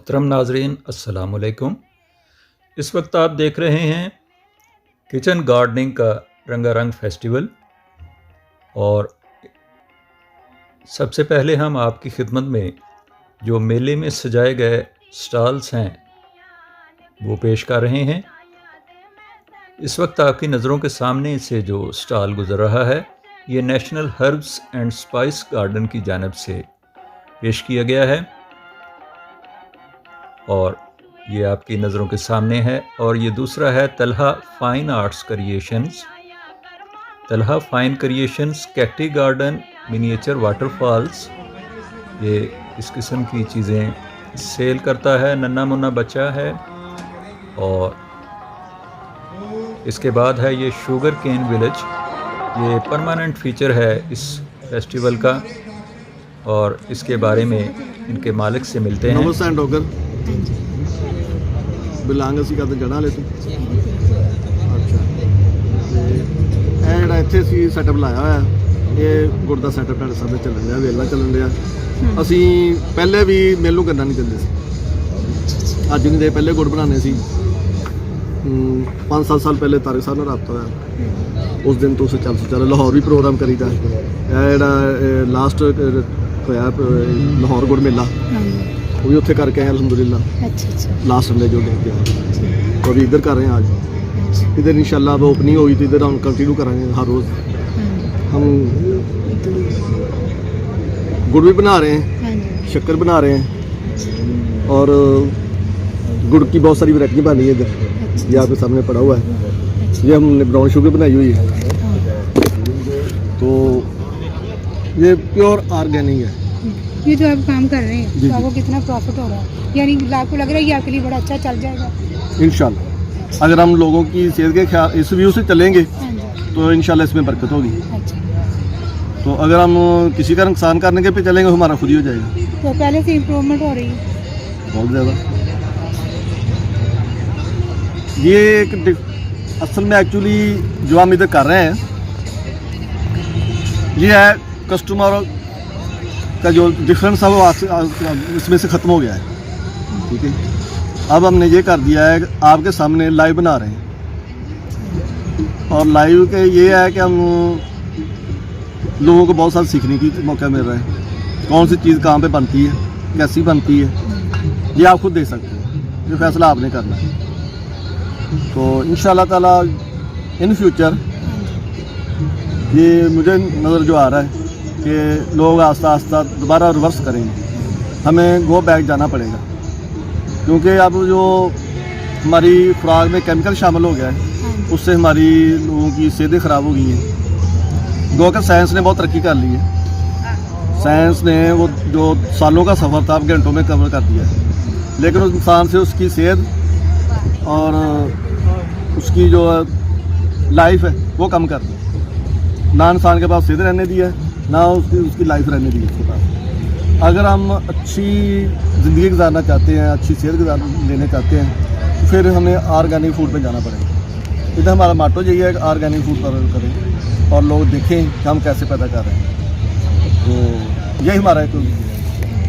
मोहतरम नाजरीन अस्सलाम वालेकुम। इस वक्त आप देख रहे हैं किचन गार्डनिंग का रंगारंग फेस्टिवल। और सबसे पहले हम आपकी खिदमत में जो मेले में सजाए गए स्टॉल्स हैं वो पेश कर रहे हैं। इस वक्त आपकी नज़रों के सामने से जो स्टॉल गुजर रहा है ये national herbs and spice garden की जानिब से पेश किया गया है और ये आपकी नज़रों के सामने है। और ये दूसरा है Talha fine arts creations. Talha fine creations cacti garden miniature waterfalls, ये इस किस्म की चीज़ें सेल करता है। नन्ना मुन्ना बच्चा है। और इसके बाद है ये शुगर केन विलेज, ये परमानेंट फीचर है इस फेस्टिवल का। और इसके बारे में इनके मालिक से मिलते हैं। नमस्ते डॉक्टर बिलांग ਅਸੀਂ ਕਰਦੇ ਜਣਾ ਲੈ ਤੂੰ ਅੱਛਾ ਤੇ ਇਹ ਜਿਹੜਾ ਇੱਥੇ ਸੀ ਸੈਟਅਪ ਲਾਇਆ ਹੋਇਆ ਇਹ ਗੁੜ ਦਾ ਸੈਟਅਪ ਸਾਡੇ ਸਾਹਮਣੇ ਚੱਲਣ ਰਿਹਾ, ਵੇਲਾ ਚੱਲਣ ਰਿਹਾ। ਅਸੀਂ ਪਹਿਲੇ ਵੀ ਮੇਲੂ ਕਰਨਾ ਨਹੀਂ ਦਿੰਦੇ ਸੀ। ਅੱਜ ਨਹੀਂ ਦੇ ਪਹਿਲੇ ਗੁੜ ਬਣਾਉਂਦੇ ਸੀ। 5-7 ਸਾਲ ਪਹਿਲੇ ਤਾਰਿਕ ਸਾਹਿਬ ਨਾਲ ਰਾਬਤਾ ਹੋਇਆ, ਉਸ ਦਿਨ ਤੋਂ ਉਸੇ ਚੱਲ ਲਾਹੌਰ ਵੀ ਪ੍ਰੋਗਰਾਮ ਕਰੀਦਾ। ਇਹ ਜਿਹੜਾ ਲਾਸਟ ਹੋਇਆ ਲਾਹੌਰ ਗੁੜ ਮੇਲਾ वो भी उत्थे करके आए अल्हम्दुलिल्लाह। अच्छा। लास्ट संडे जो देखते हैं तो अभी इधर कर रहे हैं आज। इधर इंशाल्लाह अब ओपनिंग हुई तो इधर हम कंटिन्यू करेंगे हर रोज़। हम गुड़ भी बना रहे हैं, शक्कर बना रहे हैं और गुड़ की बहुत सारी वैरायटी बनी है इधर। ये आपके सामने पड़ा हुआ है, ये हमने ब्राउन शुगर बनाई हुई है। तो ये प्योर ऑर्गेनिक है। ये जो आप काम कर रहे हैं तो आपको कितना प्रॉफिट हो रहा है? यानी आपको लग रहा है कि आपके लिए बड़ा अच्छा चल जाएगा इंशाल्लाह। अगर हम लोगों की सेहत के ख्याल इस व्यू से चलेंगे तो इंशाल्लाह इसमें बरकत होगी। तो अगर हम किसी का नुकसान करने के पे चलेंगे हमारा खुद ही हो जाएगा। तो पहले से इम्प्रूवमेंट हो रही है बहुत ज़्यादा। ये एक असल में एक्चुअली जो हम इधर कर रहे हैं ये है कस्टमर का जो डिफरेंस है वो इसमें से ख़त्म हो गया है। ठीक है, अब हमने ये कर दिया है आपके सामने लाइव बना रहे हैं। और लाइव के ये है कि हम लोगों को बहुत सारा सीखने की मौका मिल रहा है। कौन सी चीज़ कहाँ पे बनती है, कैसी बनती है, ये आप खुद देख सकते हैं। ये फैसला आपने करना है। तो इंशाल्लाह ताला इन फ्यूचर ये मुझे नज़र जो आ रहा है कि लोग आस्ता आस्ता दोबारा रिवर्स करेंगे। हमें गो बैक जाना पड़ेगा क्योंकि अब जो हमारी खुराक में केमिकल शामिल हो गया है उससे हमारी लोगों की सेहतें ख़राब हो गई हैं। गो का साइंस ने बहुत तरक्की कर ली है। साइंस ने वो जो सालों का सफ़र था अब घंटों में कवर कर दिया है। लेकिन उस इंसान से उसकी सेहत और उसकी जो लाइफ है वो कम कर दी। ना इंसान के पास सेहत रहने दी है ना उसकी लाइफ रहने दी उसके पास। अगर हम अच्छी ज़िंदगी गुजारना चाहते हैं, अच्छी सेहत लेने चाहते हैं तो फिर हमें ऑर्गेनिक फूड पे जाना पड़ेगा। इधर हमारा माटो यही है कि ऑर्गेनिक फूड पर करें और लोग देखें कि हम कैसे पैदा कर रहे हैं। तो यही हमारा एक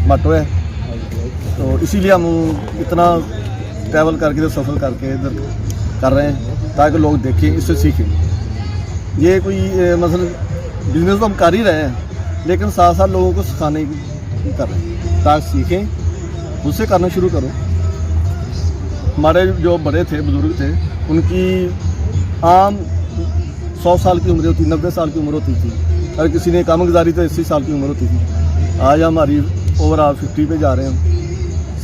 माटो है। तो इसीलिए हम इतना ट्रैवल करके सफ़र करके इधर कर रहे हैं ताकि लोग देखें, इससे सीखें। ये कोई मतलब बिजनेस तो हम कर ही रहे हैं लेकिन साथ साथ लोगों को सिखाने की कर रहे हैं ताकि सीखें। उससे करना शुरू करो। हमारे जो बड़े थे, बुजुर्ग थे, उनकी आम 100 साल की उम्र होती, 90 साल की उम्र होती थी। अगर किसी ने काम गुजारी तो 80 साल की उम्र होती थी। आज हमारी ओवरऑल 50 पे जा रहे हैं,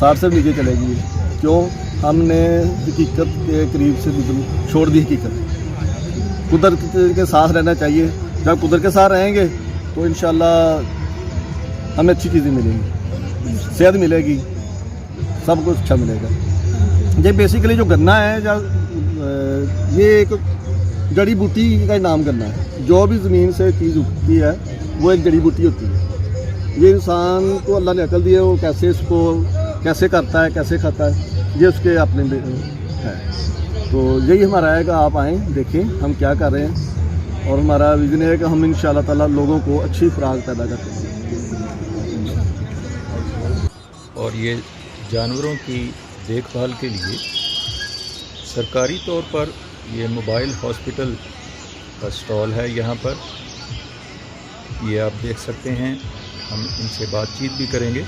60 से नीचे चले गई। क्यों? हमने हकीकत के करीब से छोड़ दी हकीकत। कुदरत के साथ रहना चाहिए। जब कुदरत के साथ रहेंगे तो इंशाल्लाह हमें अच्छी चीज़ें मिलेंगी, सेहत मिलेगी, सब कुछ अच्छा मिलेगा। ये बेसिकली जो गन्ना है ये एक जड़ी बूटी का नाम गन्ना है। जो भी ज़मीन से चीज़ उगती है वो एक जड़ी बूटी होती है। ये इंसान को अल्लाह ने अकल दी है, वो कैसे इसको कैसे करता है, कैसे खाता है, ये उसके अपने है। तो यही हमारा है कि आप आएँ, देखें हम क्या कर रहे हैं। और हमारा विज़न है कि हम इंशाल्लाह ताला लोगों को अच्छी खुराक पैदा करते हैं। और ये जानवरों की देखभाल के लिए सरकारी तौर पर ये मोबाइल हॉस्पिटल का स्टॉल है। यहाँ पर ये आप देख सकते हैं, हम इनसे बातचीत भी करेंगे।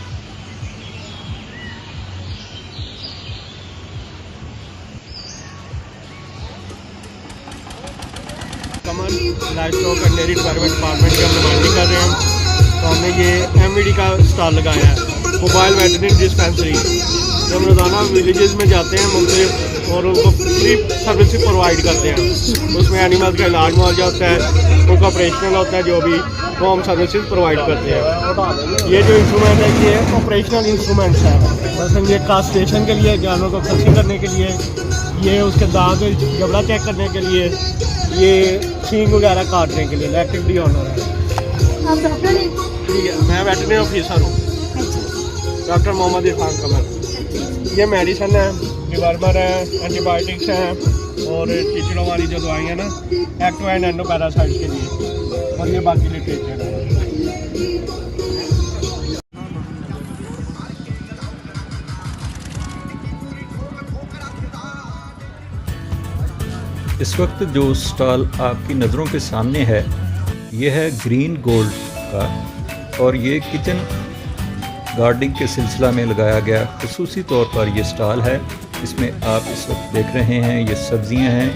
Kamal livestock and dairy development department की हम नुमाइंदगी कर रहे हैं। तो हमने ये एमवीडी का स्टॉल लगाया है, मोबाइल वेटरनरी डिस्पेंसरी। जब रोज़ाना विलेजेस में जाते हैं मुख्तलिफ और उनको फ्री सर्विस प्रोवाइड करते हैं। उसमें एनिमल्स का इलाज मुआवजा होता है, उनका ऑपरेशनल होता है, जो भी वो हम सर्विसेज प्रोवाइड करते हैं। ये जो इंस्ट्रूमेंट है ये ऑपरेशनल इंस्ट्रूमेंट्स है। मसलन ये कास्ट्रेशन के लिए, जानवर को खसी करने के लिए, ये उसके दांत जबड़ा चेक करने के लिए, ये सींग वगैरह काटने के लिए। इलेक्ट्रिक ऑनर है। आप डॉक्टर हैं? ठीक है, मैं वेटरनरी ऑफिसर हूँ, डॉक्टर मोहम्मद इरफान कमर। ये मेडिसन है, डिवर्मर है, एंटीबायोटिक्स हैं और टीचरों वाली जो दवाइयाँ ना एक्टो एंड एंडो पैरासाइट्स के लिए, और ये बाकी लिटरेचर है। इस वक्त जो स्टॉल आपकी नज़रों के सामने है ये है ग्रीन गोल्ड का, और ये किचन गार्डनिंग के सिलसिला में लगाया गया खुसूसी तौर पर ये स्टॉल है। इसमें आप इस वक्त देख रहे हैं ये सब्जियां हैं,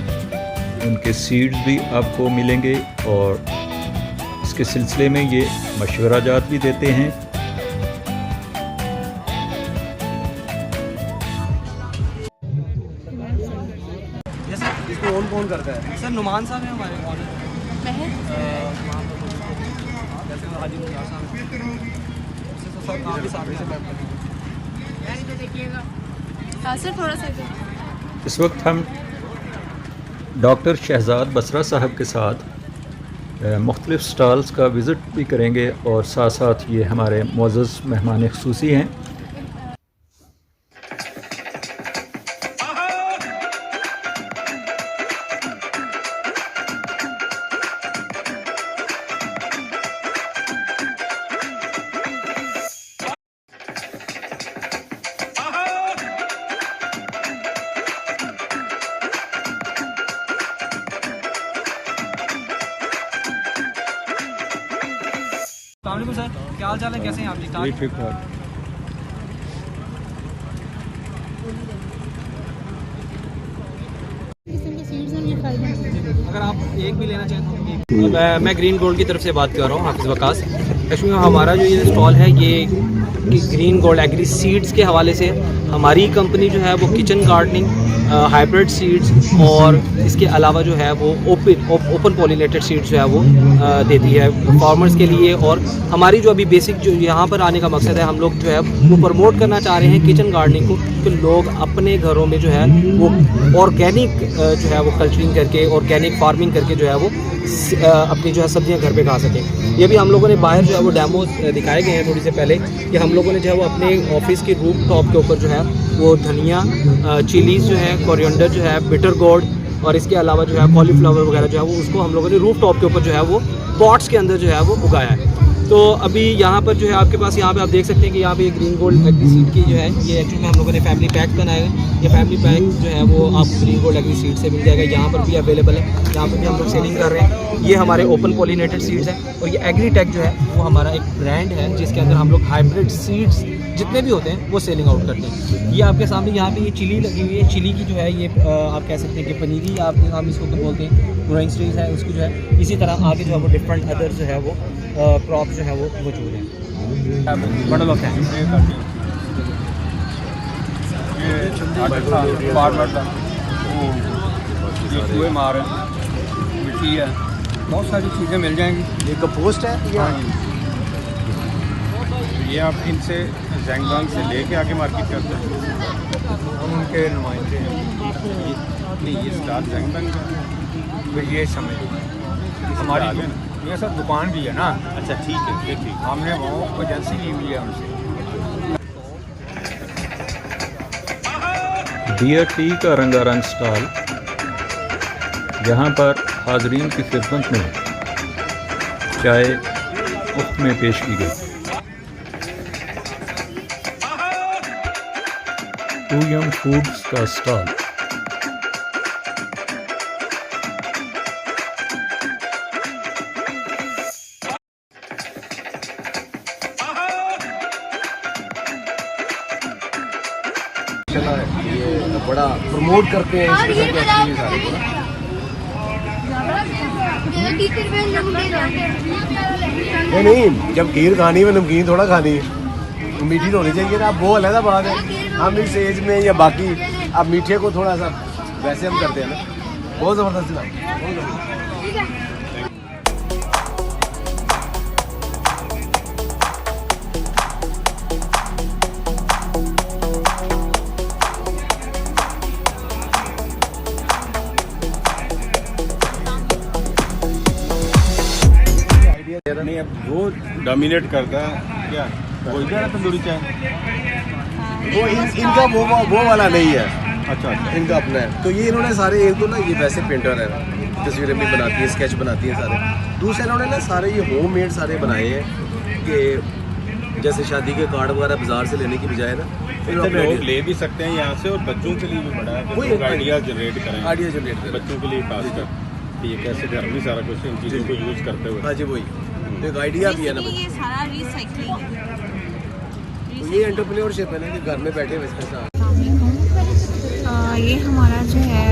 उनके सीड्स भी आपको मिलेंगे और इसके सिलसिले में ये मशवरा जात भी देते हैं। इसको कौन करता है? सर नुमान साहब हैं हमारे ऑनर। हाँ सर, थोड़ा सा इस वक्त हम डॉक्टर शहजाद बसरा साहब के साथ मुख्तलिफ स्टॉल्स का विज़िट भी करेंगे और साथ साथ ये हमारे मुअज़्ज़ज़ मेहमान ख़ुसूसी हैं। अस्सलामुअलैकुम सर, क्या हाल चाल है, कैसे हैं आप? ठीक ठाक। ठीक ठाक। अगर आप एक भी लेना चाहें तो मैं ग्रीन गोल्ड की तरफ से बात कर रहा हूँ, हाफिज़ वकास। एक्चुअली हमारा जो ये स्टॉल है ये ग्रीन गोल्ड एग्री सीड्स के हवाले से हमारी कंपनी जो है वो किचन गार्डनिंग, हाइब्रिड सीड्स और इसके अलावा जो है वो ओपन पॉलिनेटेड सीड्स जो है वो देती है फार्मर्स के लिए। और हमारी जो अभी बेसिक जो यहाँ पर आने का मकसद है, हम लोग जो है वो प्रमोट करना चाह रहे हैं किचन गार्डनिंग को, तो लोग अपने घरों में जो है वो ऑर्गेनिक जो है वो कल्चरिंग करके, ऑर्गेनिक फार्मिंग करके जो है वो अपनी जो है सब्जियां घर पे खा सकें। ये भी हम लोगों ने बाहर जो है वो डेमो दिखाए गए हैं थोड़ी से पहले, कि हम लोगों ने जो है वो अपने ऑफिस के रूफ टॉप के ऊपर जो है वो धनिया, चिलीज़ जो है, कोरिएंडर जो है, बिटर गोर्ड और इसके अलावा जो है कॉलीफ्लावर वगैरह जो है वो उसको हम लोगों ने रूफ टॉप के ऊपर जो है वो पॉट्स के अंदर जो है वो उगाया है। तो अभी यहाँ पर जो है आपके पास, यहाँ पे आप देख सकते हैं कि यहाँ पे ग्रीन गोल्ड एग्री सीड की जो है ये एक्चुअली हम लोगों ने फैमिली पैक बनाया है। ये फैमिली पैक जो है वो आपको ग्रीन गोल्ड एग्री सीड से मिल जाएगा, यहाँ पर भी अवेलेबल है, यहाँ पर भी हम लोग सेलिंग कर रहे हैं। ये हमारे ओपन पॉलिनेटेड सीड्स हैं और ये एग्रीटेक जो है वो हमारा एक ब्रांड है जिसके अंदर हम लोग हाइब्रिड सीड्स जितने भी होते हैं वो सेलिंग आउट करते हैं। ये आपके सामने यहाँ पे ये चिली लगी हुई है, चिली की जो है ये आप कह सकते हैं कि पनीरी हम इसको बोलते हैं, ग्रोइंग स्टेज है उसकी जो है। इसी तरह आगे जो है वो डिफरेंट अदर जो है वो क्रॉप जो है वो मौजूद है। मॉडल ऑफ है ये मार मिट्टी है, बहुत सारी चीज़ें मिल जाएंगी। ये कंपोस्ट है। हाँ जी, ये आप इनसे जैंगबांग से लेके आके मार्केट करते हैं, हम उनके नुमाइंदे हैं। नहीं, ये स्टार जैंगबांग का, फिर ये समझ हमारी ये सब दुकान भी है ना। अच्छा ठीक है, ठीक, हमने वो एजेंसी ली हुई है उनसे। डियर टी का रंगारंग स्टॉल यहाँ पर हाजरीन की खिदमत में चाय मुफ्त में पेश की गई। टू यम फूड्स का स्टॉल। ये बड़ा प्रमोट करते हैं इस किस्म की एक्टिविटीज सारे को ना। नहीं, जब खीर खानी है नमकीन थोड़ा खानी है, मीठी तो होनी चाहिए ना। अब वो अलग बात है, हम इस एज में या बाकी अब मीठे को थोड़ा सा वैसे हम करते हैं ना। बहुत ज़बरदस्त ना, बहुत ज़बरदस्त। नहीं, अब वो डोमिनेट करता है क्या, वो इधर है तंदूरी चाय। वो इनका वो वाला नहीं है, अच्छा अच्छा। इनका अपना है। तो ये इन्होंने सारे, एक तो ना ये वैसे पेंटर है, तस्वीरें भी बनाती है, स्केच बनाती है सारे। दूसरे इन्होंने ना सारे ये होममेड सारे बनाए हैं कि जैसे शादी के कार्ड वगैरह बाजार से लेने की बजाय ना लोग ले भी सकते हैं यहाँ से, और बच्चों के लिए भी बड़ा है कि लोग आइडिया जनरेट करें, आइडिया जनरेट करें बच्चों के लिए खासकर कि ये कैसे घर में सारा कुछ इन चीज़ों को यूज़ करते हुए। हाँ जी, वही तो एक आइडिया भी है ना। ये सारा रिसाइकलिंग है। तो ये एंटरप्रेन्योरशिप है ना कि घर में बैठे हुए इसके साथ। ये हमारा जो है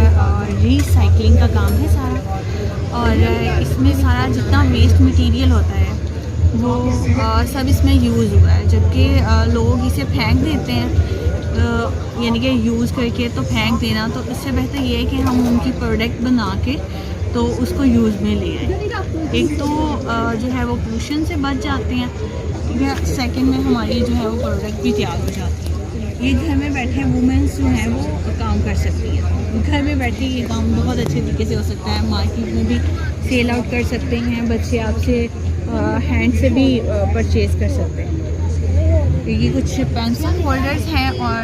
रिसाइकलिंग का काम है सारा, और इसमें सारा जितना वेस्ट मटेरियल होता है वो सब इसमें यूज़ हुआ है। जबकि लोग इसे फेंक देते हैं, यानी कि यूज़ करके तो फेंक देना, तो इससे बेहतर ये है कि हम उनकी प्रोडक्ट बना के तो उसको यूज़ में ले आए। एक तो जो है वो पोल्यूशन से बच जाते हैं, ठीक है। सेकेंड में हमारी जो है वो प्रोडक्ट भी तैयार हो जाती है। ये घर में बैठे वुमेंस जो हैं वो काम कर सकती हैं, घर में बैठे ये काम बहुत अच्छे तरीके से हो सकता है। मार्केट में भी सेल आउट कर सकते हैं, बच्चे आपसे हैंड से भी परचेज़ कर सकते हैं। ये कुछ पेंसिल होल्डर्स हैं और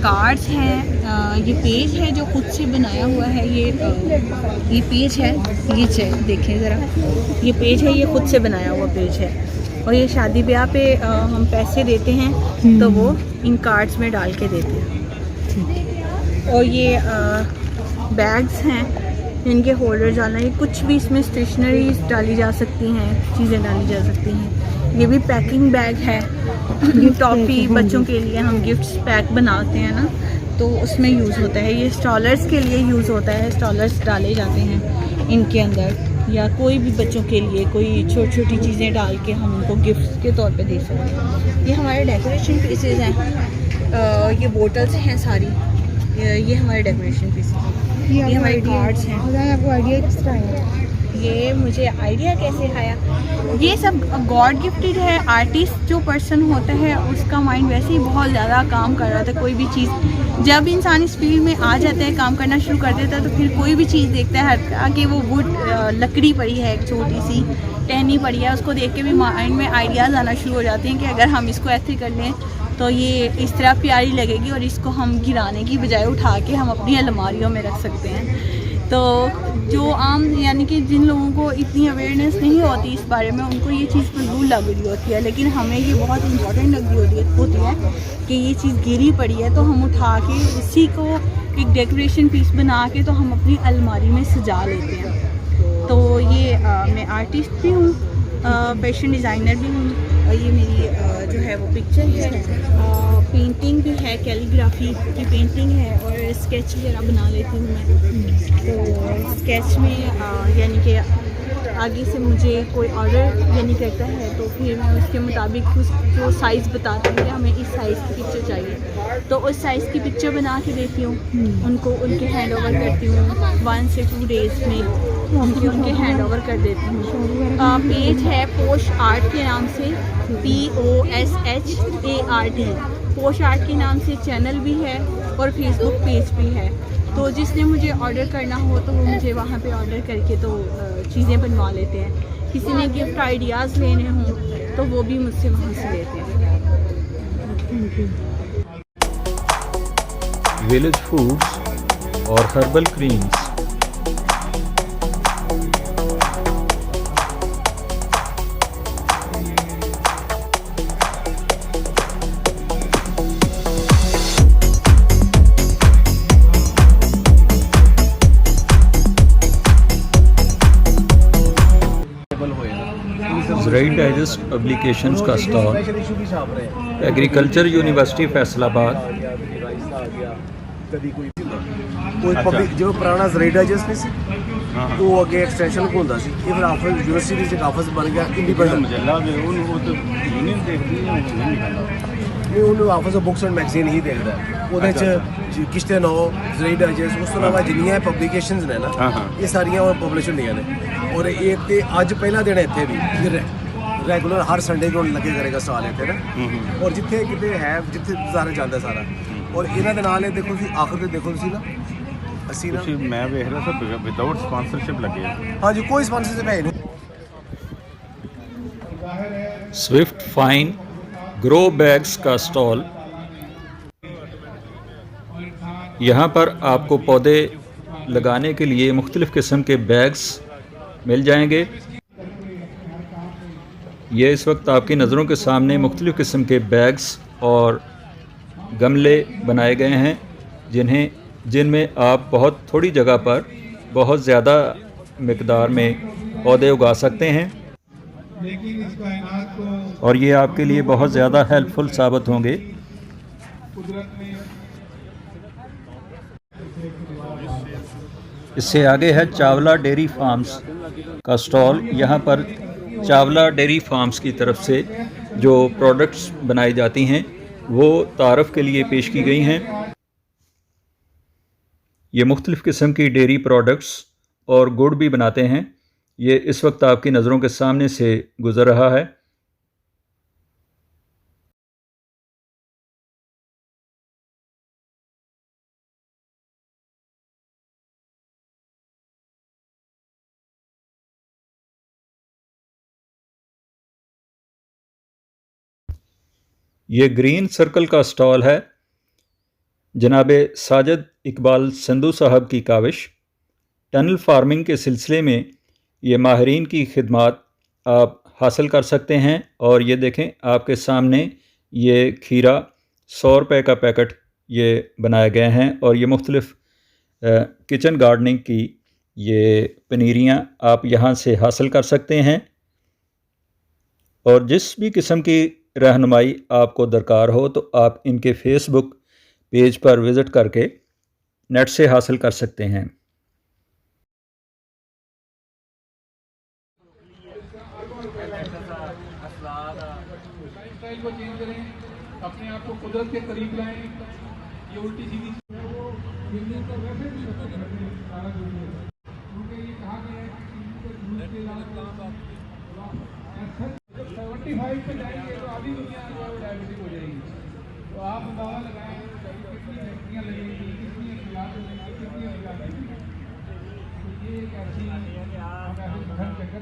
कार्ड्स हैं। ये पेज है जो खुद से बनाया हुआ है। ये पेज है, ये देखें ज़रा, ये पेज है, ये खुद से बनाया हुआ पेज है। और ये शादी ब्याह पे हम पैसे देते हैं तो वो इन कार्ड्स में डाल के देते हैं। और ये बैग्स हैं, इनके होल्डर डालना, ये कुछ भी इसमें स्टेशनरीज डाली जा सकती हैं, चीज़ें डाली जा सकती हैं। ये भी पैकिंग बैग है, ये टॉफ़ी बच्चों के लिए हम गिफ्ट्स पैक बनाते हैं ना, तो उसमें यूज़ होता है। ये स्टॉलर्स के लिए यूज़ होता है, स्टॉलर्स डाले जाते हैं इनके अंदर, या कोई भी बच्चों के लिए कोई छोटी छोटी चीज़ें डाल के हम उनको गिफ्ट के तौर पे दे सकते हैं। ये हमारे डेकोरेशन पीसेज हैं, ये बोटल्स हैं सारी, ये हमारे डेकोरेशन पीसेज हैं, ये हमारे कार्ड्स हैं। आपको आइडिया किस तरह आया? ये मुझे आइडिया कैसे आया, ये सब गॉड गिफ्टेड है। आर्टिस्ट जो पर्सन होता है उसका माइंड वैसे ही बहुत ज़्यादा काम कर रहा था। कोई भी चीज़ जब इंसान इस फील्ड में आ जाता है, काम करना शुरू कर देता है, तो फिर कोई भी चीज़ देखता है हर कि वो वुड लकड़ी पड़ी है, एक छोटी सी टहनी पड़ी है, उसको देख के भी माइंड में आइडियाज़ आना शुरू हो जाते हैं कि अगर हम इसको ऐसे कर लें तो ये इस तरह प्यारी लगेगी, और इसको हम गिराने की बजाय उठा के हम अपनी अलमारियों में रख सकते हैं। तो जो आम यानी कि जिन लोगों को इतनी अवेयरनेस नहीं होती इस बारे में, उनको ये चीज़ फजूल लग रही होती है, लेकिन हमें ये बहुत इंपॉर्टेंट लग रही होती है कि ये चीज़ गिरी पड़ी है, तो हम उठा के इसी को एक डेकोरेशन पीस बना के तो हम अपनी अलमारी में सजा लेते हैं। तो ये मैं आर्टिस्ट भी हूँ, फैशन डिज़ाइनर भी हूँ, और ये मेरी जो है वो पिक्चर है, पेंटिंग भी है, कैलीग्राफी की पेंटिंग है, और स्केच वगैरह बना लेती हूँ मैं। तो स्केच में यानी कि आगे से मुझे कोई ऑर्डर यानी करता है तो फिर मैं उसके मुताबिक उस जो साइज़ बताती हूँ कि हमें इस साइज़ की पिक्चर चाहिए, तो उस साइज़ की पिक्चर बना के देती हूँ उनको, उनके हैंड ओवर करती हूँ 1 से 2 डेज़ में उनके हैंड ओवर कर देती हूँ। पेज है पोश आर्ट के नाम से, POSHART, पोश आर्ट के नाम से चैनल भी है और फेसबुक पेज भी है। तो जिसने मुझे ऑर्डर करना हो तो वो मुझे वहाँ पे ऑर्डर करके तो चीज़ें बनवा लेते हैं। किसी ने गिफ्ट आइडियाज़ लेने हों तो वो भी मुझसे वहाँ से लेते हैं। विलेज फूड्स और हर्बल क्रीम्स। ज़राई डाइजेस्ट पब्लिकेशंस का स्टॉल, एग्रीकल्चर यूनिवर्सिटी फैसलाबाद। कोई पब्लिक जो पुराना ज़राई डाइजेस्ट नहीं सी वो अगे एक्सटेंशन को ਹੁੰਦਾ ਸੀ ਇਹ ਫਿਰ ਆਫਿਸ ਯੂਨੀਵਰਸਿਟੀ ਦੇ ਆਫਿਸ ਬਣ ਗਿਆ ਇੰਡੀਪੈਂਡੈਂਟ ਮਜੱਲਾ ਵੇ ਉਹ ਤਾਂ ਯੂਨੀਅਨ ਦੇਖਦੀ ਹੈ ਇਹ ਉਹਨੂੰ office of books and magazine ਹੀ ਦੇਖਦਾ ਉਹਦੇ ਚ ਕਿਸ਼ਤੇ ਨੋ ਜ਼ਰਾਈ ਡਾਈਜੈਸਟ ਉਸ ਤੋਂ ਇਲਾਵਾ ਜਿੰਨੀਆਂ ਪਬਲਿਕੇਸ਼ਨਸ ਨੇ ਨਾ ਇਹ ਸਾਰੀਆਂ ਪਬਲਿਸ਼ ਹੁੰਦੀਆਂ ਨੇ ਔਰ ਇਹ ਤੇ ਅੱਜ ਪਹਿਲਾ ਦਿਨ ਇੱਥੇ ਵੀ ਰੈਗੂਲਰ ਹਰ ਸੰਡੇ ਨੂੰ ਲੱਗੇ ਕਰੇਗਾ ਸਟਾਲ ਇੱਥੇ ਨਾ ਔਰ ਜਿੱਥੇ ਕਿਤੇ ਹੈ ਜਿੱਥੇ ਸਾਰਾ ਜਾਂਦਾ ਸਾਰਾ ਔਰ ਇਹਨਾਂ ਦੇ ਨਾਲ ਇਹ ਦੇਖੋ ਤੁਸੀਂ ਆਖਰ ਤੇ ਦੇਖੋ ਤੁਸੀਂ ਨਾ ਅਸੀਂ ਨਾ ਮੈਂ ਵੇਖ ਰਿਹਾ ਸੀ ਵਿਦਆਊਟ ਸਪਾਂਸਰਸ਼ਿਪ ਲੱਗੇ ਹਾਂਜੀ ਕੋਈ ਸਪਾਂਸਰਸ਼ਿਪ ਹੈ ਨਹੀਂ। स्विफ्ट फाइन ग्रो बैग्स का स्टॉल, यहाँ पर आपको पौधे लगाने के लिए मुख्तलिफ़ किस्म के बैग्स मिल जाएंगे। ये इस वक्त आपकी नज़रों के सामने मुख्तलिफ़ किस्म के बैग्स और गमले बनाए गए हैं जिनमें आप बहुत थोड़ी जगह पर बहुत ज़्यादा मिकदार में पौधे उगा सकते हैं और ये आपके लिए बहुत ज़्यादा हेल्पफुल साबित होंगे। इससे आगे है चावला डेयरी फार्म्स का स्टॉल। यहाँ पर चावला डेयरी फार्म्स की तरफ से जो प्रोडक्ट्स बनाई जाती हैं वो तारफ़ के लिए पेश की गई हैं। ये मुख्तलिफ़ किस्म की डेयरी प्रोडक्ट्स और गुड़ भी बनाते हैं। ये इस वक्त आपकी नज़रों के सामने से गुज़र रहा है। ये ग्रीन सर्कल का स्टॉल है। जनाब साजिद इकबाल संधू साहब की काविश। टनल फार्मिंग के सिलसिले में ये माहिरीन की खिदमात आप हासिल कर सकते हैं। और ये देखें आपके सामने ये खीरा 100 रुपये का पैकेट ये बनाए गए हैं और ये मुख्तलिफ़ किचन गार्डनिंग की ये पनीरियाँ आप यहाँ से हासिल कर सकते हैं। और जिस भी किस्म की रहनुमाई आपको दरकार हो तो आप इनके फेसबुक पेज पर विज़िट करके नेट से हासिल कर सकते हैं। अपने आप को कुदरत के करीब लाएं। ये उल्टी सीधी क्योंकि ये कहा गया है कि 75 पे जाएंगे तो आधी दुनिया जो है वो डायबिटिक हो जाएगी। तो आप अंदाजा लगाएं कितनी फैक्ट्रियाँ लगेंगी, कितनी अखिलात लगेंगी, कितनी अखिलात। तो ये एक ऐसी घर चक्कर।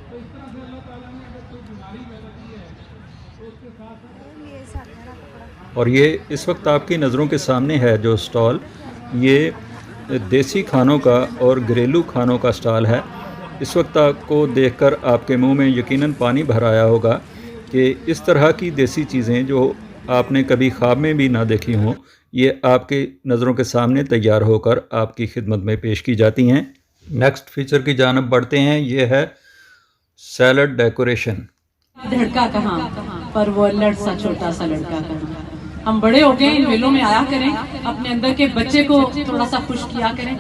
तो इस तरह से अल्लाह ताला ने अगर कोई बीमारी पैदा की है तो उसके साथ और ये इस वक्त आपकी नज़रों के सामने है जो स्टॉल, ये देसी खानों का और घरेलू खानों का स्टॉल है। इस वक्त आपको देखकर आपके मुंह में यकीनन पानी भर आया होगा कि इस तरह की देसी चीज़ें जो आपने कभी ख्वाब में भी ना देखी हों ये आपके नज़रों के सामने तैयार होकर आपकी खिदमत में पेश की जाती हैं। नेक्स्ट फीचर की जानब बढ़ते हैं। ये है सैलड डेकोरेशन। धड़का कहाँ पर वो लड़ सा छोटा सा लड़का कहाँ। हम बड़े हो गए, इन मेलों में आया करें, अपने अंदर के बच्चे को थोड़ा सा खुश किया करें।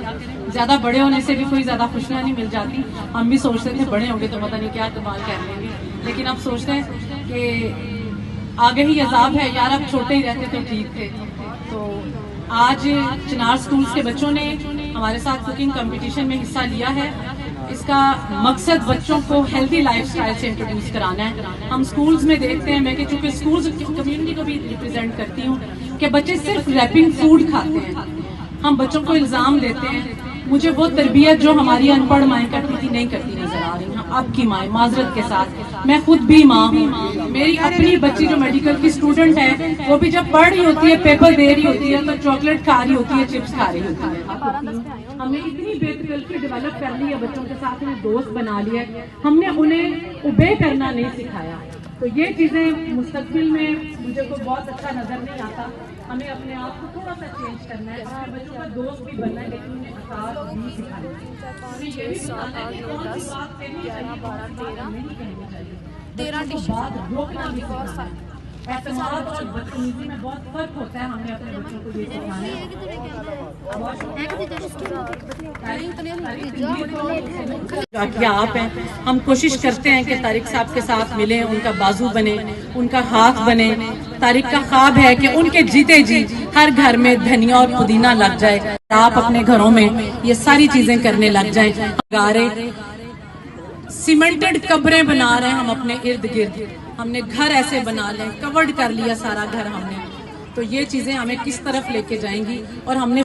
ज्यादा बड़े होने से भी कोई ज्यादा खुशियाँ नहीं मिल जाती। हम भी सोचते थे बड़े होंगे तो पता नहीं क्या कमाल कर लेंगे, लेकिन अब सोचते हैं कि आगे ही अजाब है यार, अब छोटे ही रहते तो ठीक थे। तो आज चिनार स्कूल्स के बच्चों ने हमारे साथ कुकिंग कंपटीशन में हिस्सा लिया है। इसका मकसद बच्चों को हेल्दी लाइफस्टाइल से इंट्रोड्यूस कराना है। हम स्कूल्स में देखते हैं, मैं कि चूंकि स्कूल्स कम्युनिटी को भी रिप्रेजेंट करती हूँ, कि बच्चे सिर्फ रैपिंग फूड खाते हैं। हम बच्चों को इल्ज़ाम देते हैं। मुझे वो तरबियत जो हमारी अनपढ़ माएँ करती थी नहीं करती नजर आ रही हैं अब की माएँ, माजरत के साथ। मैं खुद भी माँ हूँ। मेरी अपनी बच्ची जो मेडिकल की स्टूडेंट है वो भी जब पढ़ रही होती है, पेपर दे रही होती है, तो चॉकलेट खा रही होती है, चिप्स खा रही होती है। हमने इतनी बेतकल्फी डेवलप कर ली है, बच्चों के साथ में दोस्त बना लिया, हमने उन्हें उबे करना नहीं सिखाया। तो ये चीज़ें मुस्तकबिल में मुझे को बहुत अच्छा नजर नहीं आता। हमें अपने आप को थोड़ा सा चेंज करना है, अपने बच्चों का दोस्त भी बनना है, लेकिन उन्हें आसार भी सिखाना है। 13 डिशेज रोकना भी सिखाना है। एतमाद और बदतमीजी में बहुत फर्क होता है, हमने अपने बच्चों को ये सिखाना है। आप हैं, हम कोशिश करते हैं कि तारिक साहब के साथ मिलें, उनका बाजू बने, उनका हाथ बने। तारिक का ख्वाब है कि उनके जीते जी हर घर में धनिया और पुदीना लग जाए। आप अपने घरों में ये सारी चीजें करने लग जाए। गारे सीमेंटेड कब्रें बना रहे हैं हम अपने इर्द गिर्द, हमने घर ऐसे बना लें, कवर्ड कर लिया सारा घर हमने, तो ये चीजें हमें किस तरफ लेके जाएंगी। और हमने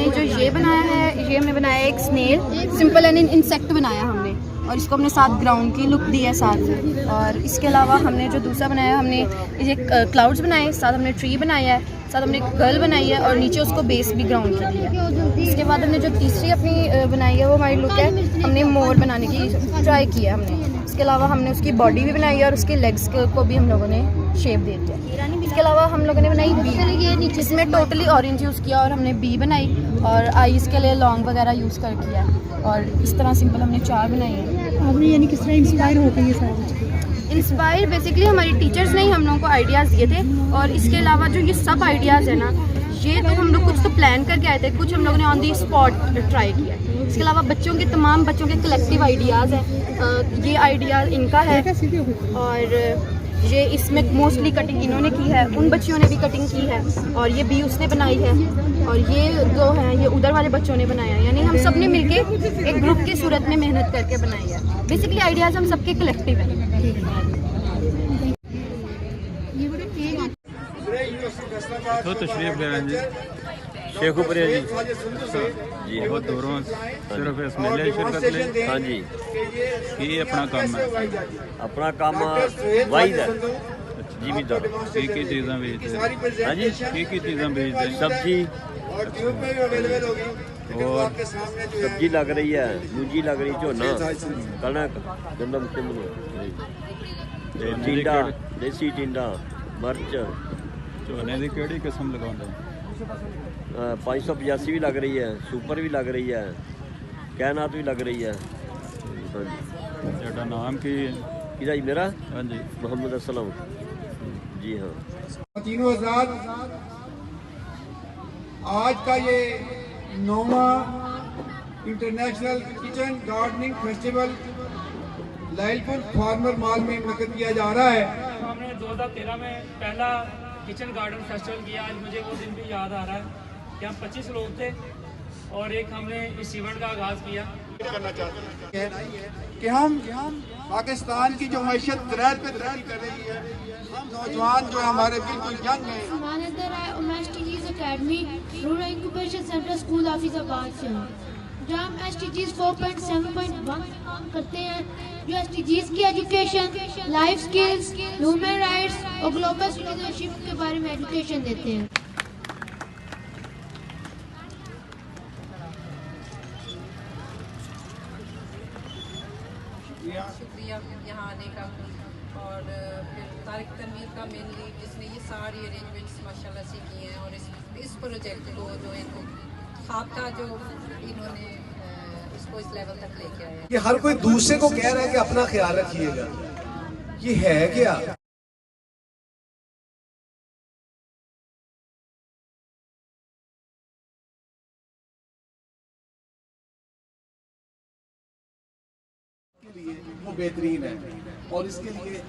जो ये बनाया है, ये हमने बनाया एक स्नेल, सिंपल एंड इंसेक्ट बनाया हमने, और इसको हमने साथ ग्राउंड की लुक दी है साथ में। और इसके अलावा हमने जो दूसरा बनाया, हमने ये क्लाउड्स बनाए, साथ हमने ट्री बनाया है, साथ हमने गर्ल बनाई है, और नीचे उसको बेस भी ग्राउंड की दी है। इसके बाद हमने जो तीसरी अपनी बनाई है वो हमारी लुक है, हमने मोर बनाने की ट्राई किया हमने। इसके अलावा हमने उसकी बॉडी भी बनाई है और उसके लेग्स को भी हम लोगों ने शेप दे दिया। इसके अलावा हम लोगों ने बनाई बी, इसमें टोटली ऑरेंज यूज़ किया, और हमने बी बनाई, और आईज़ के लिए लॉन्ग वगैरह यूज़ कर किया, और इस तरह सिंपल हमने 4 बनाई है। आपने यानी किस तरह इंस्पायर होकर ये सारा कुछ? इंस्पायर बेसिकली हमारी टीचर्स ने ही हम लोगों को आइडियाज़ दिए थे, और इसके अलावा जो ये सब आइडियाज़ है ना, ये तो हम लोग कुछ तो प्लान करके आए थे, कुछ हम लोगों ने ऑन दी स्पॉट ट्राई किया है। इसके अलावा तमाम बच्चों के कलेक्टिव आइडियाज़ हैं, ये आइडियाज़ इनका है, और ये इसमें मोस्टली कटिंग इन्होंने की है, उन बच्चियों ने भी कटिंग की है, और ये भी उसने बनाई है, और ये 2 हैं ये उधर वाले बच्चों ने बनाया है। यानी हम सब ने मिलके एक ग्रुप की सूरत में मेहनत करके बनाई है। बेसिकली आइडियाज़ हम सबके कलेक्टिव हैं। तो तशरीफ ले आए जी शेखुपुरिया जी जी बहुत दूरों सिर्फ इस मेले शिरकत ले। हाँ जी ये अपना काम है, अपना काम वाइज है जिमीदार की चीज़ा बेचते हैं। हाँ जी की चीज़ा बेचते हैं, सब्जी और सब्जी लग रही है, मूंजी लग रही, झोना कणक गंदम टिंडा देसी टिंडा मर्च। झोने की केड़ी किस्म लगाते हैं? 585 भी लग रही है, सुपर भी लग रही है, कैनात भी लग रही है। हाँ जी तेरा नाम की जी? मेरा हाँ जी मोहम्मद असलम जी। हाँ तीनों आजाद आज का ये 9वां international kitchen gardening festival Lyallpur farmer mall में मुनक़िद किया जा रहा है। हमने 2013 में पहला किचन गार्डन फेस्टिवल किया। आज मुझे वो दिन भी याद आ रहा है कि हम 25 लोग थे और एक हमने इस इवेंट का आगाज़ किया। करना चाहते हैं कि हम पाकिस्तान की जो मैशत तरक्की पे तरक्की कर रही है, हम नौजवान जो हमारे बिल्कुल यंग हैं। Academy rural incubation centre school Hafizabad से हूँ, जहाँ हम SDGs 4.7.1 काम करते हैं, जो SDGs की education, life skills, human rights और ग्लोबल सिटीजनशिप के बारे में एजुकेशन देते हैं। शुक्रिया यहाँ आने का, और फिर तारिक तनवीर का मेनली जिसने ये सारी अरेंजमेंट्स माशाल्लाह से किए हैं, और इस प्रोजेक्ट को जो इनको ख्वाब था जो इन्होंने इसको इस लेवल तक लेके आए। ये हर कोई दूसरे को कह रहा है कि अपना ख्याल रखिएगा, ये है क्या? वो बेहतरीन है, और इसके लिए